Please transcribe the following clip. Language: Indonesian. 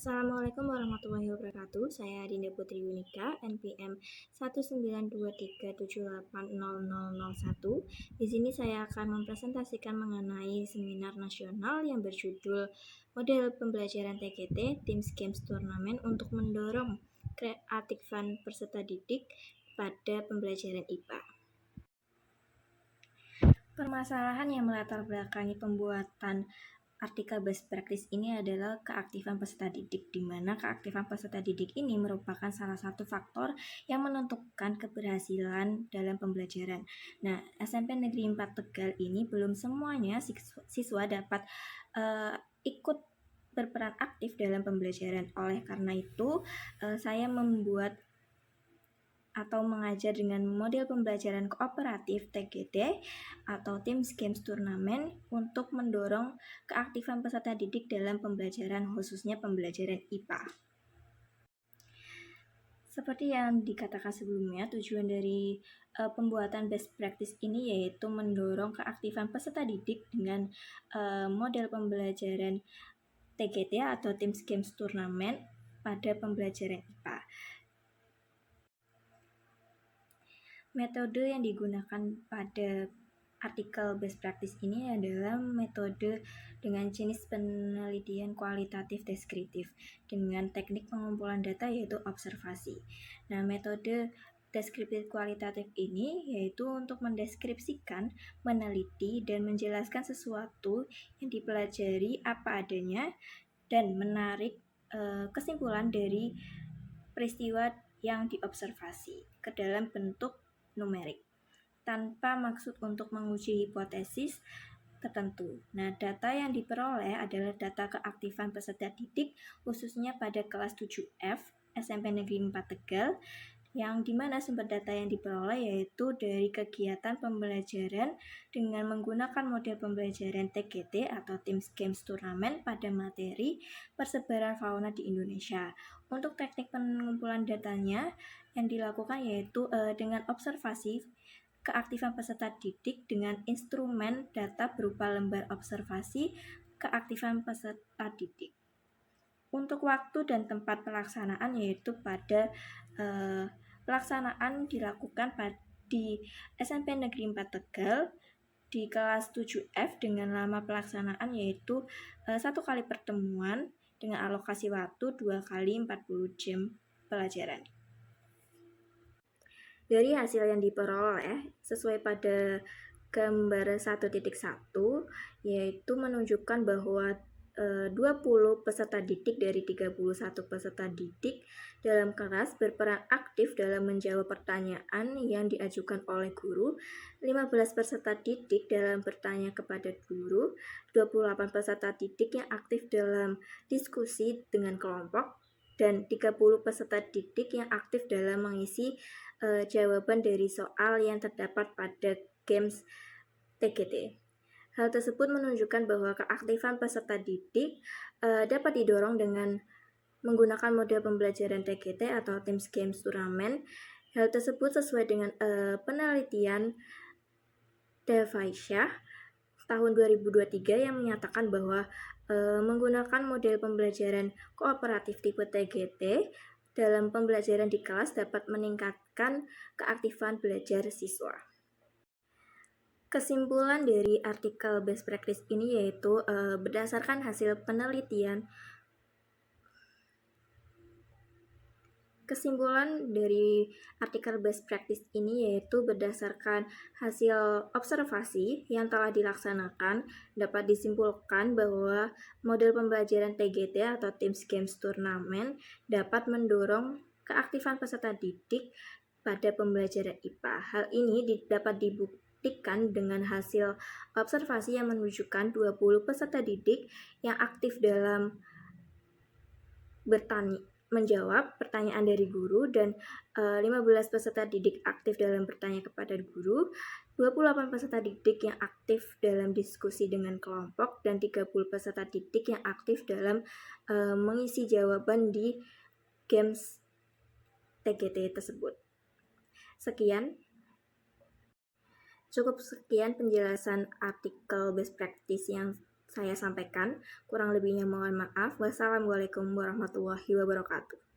Assalamualaikum warahmatullahi wabarakatuh. Saya Dinda Putri Yunika, NPM 19237800001. Di sini saya akan mempresentasikan mengenai seminar nasional yang berjudul Model Pembelajaran TGT Teams Games Turnamen untuk mendorong kreatifan peserta didik pada pembelajaran IPA. Permasalahan yang melatar belakangi pembuatan artikel best practice ini adalah keaktifan peserta didik, di mana keaktifan peserta didik ini merupakan salah satu faktor yang menentukan keberhasilan dalam pembelajaran. Nah, SMP Negeri 4 Tegal ini belum semuanya siswa dapat ikut berperan aktif dalam pembelajaran. Oleh karena itu, saya membuat atau mengajar dengan model pembelajaran kooperatif TGT atau Teams Games Turnamen untuk mendorong keaktifan peserta didik dalam pembelajaran, khususnya pembelajaran IPA. Seperti yang dikatakan sebelumnya, tujuan dari pembuatan best practice ini yaitu mendorong keaktifan peserta didik dengan model pembelajaran TGT atau Teams Games Turnamen pada pembelajaran IPA. Metode yang digunakan pada artikel best practice ini adalah metode dengan jenis penelitian kualitatif deskriptif dengan teknik pengumpulan data yaitu observasi. Nah, metode deskriptif kualitatif ini yaitu untuk mendeskripsikan, meneliti, dan menjelaskan sesuatu yang dipelajari apa adanya dan menarik kesimpulan dari peristiwa yang diobservasi ke dalam bentuk numerik tanpa maksud untuk menguji hipotesis tertentu. Nah, data yang diperoleh adalah data keaktifan peserta didik khususnya pada kelas 7F SMP Negeri 4 Tegal, yang dimana sumber data yang diperoleh yaitu dari kegiatan pembelajaran dengan menggunakan model pembelajaran TGT atau Teams Games Turnamen pada materi persebaran fauna di Indonesia. Untuk teknik pengumpulan datanya yang dilakukan yaitu dengan observasi keaktifan peserta didik dengan instrumen data berupa lembar observasi keaktifan peserta didik. Untuk waktu dan tempat pelaksanaan yaitu pada pelaksanaan dilakukan di SMP Negeri 4 Tegal di kelas 7F dengan lama pelaksanaan yaitu 1 kali pertemuan dengan alokasi waktu 2 kali 40 jam pelajaran. Dari hasil yang diperoleh sesuai pada gambar 1.1 yaitu menunjukkan bahwa 20 peserta didik dari 31 peserta didik dalam kelas berperan aktif dalam menjawab pertanyaan yang diajukan oleh guru, 15 peserta didik dalam bertanya kepada guru, 28 peserta didik yang aktif dalam diskusi dengan kelompok, dan 30 peserta didik yang aktif dalam mengisi jawaban dari soal yang terdapat pada games TGT. Hal tersebut menunjukkan bahwa keaktifan peserta didik dapat didorong dengan menggunakan model pembelajaran TGT atau Teams Games Turnamen. Hal tersebut sesuai dengan penelitian Devaisyah tahun 2023 yang menyatakan bahwa menggunakan model pembelajaran kooperatif tipe TGT dalam pembelajaran di kelas dapat meningkatkan keaktifan belajar siswa. Kesimpulan dari artikel best practice ini yaitu berdasarkan hasil penelitian. Kesimpulan dari artikel best practice ini yaitu berdasarkan hasil observasi yang telah dilaksanakan dapat disimpulkan bahwa model pembelajaran TGT atau Teams Games Turnamen dapat mendorong keaktifan peserta didik pada pembelajaran IPA. Hal ini dapat dibuktikan dengan hasil observasi yang menunjukkan 20 peserta didik yang aktif dalam menjawab pertanyaan dari guru dan 15 peserta didik aktif dalam bertanya kepada guru, 28 peserta didik yang aktif dalam diskusi dengan kelompok, dan 30 peserta didik yang aktif dalam mengisi jawaban di games TGT tersebut. Cukup sekian penjelasan artikel best practice yang saya sampaikan. Kurang lebihnya mohon maaf. Wassalamualaikum warahmatullahi wabarakatuh.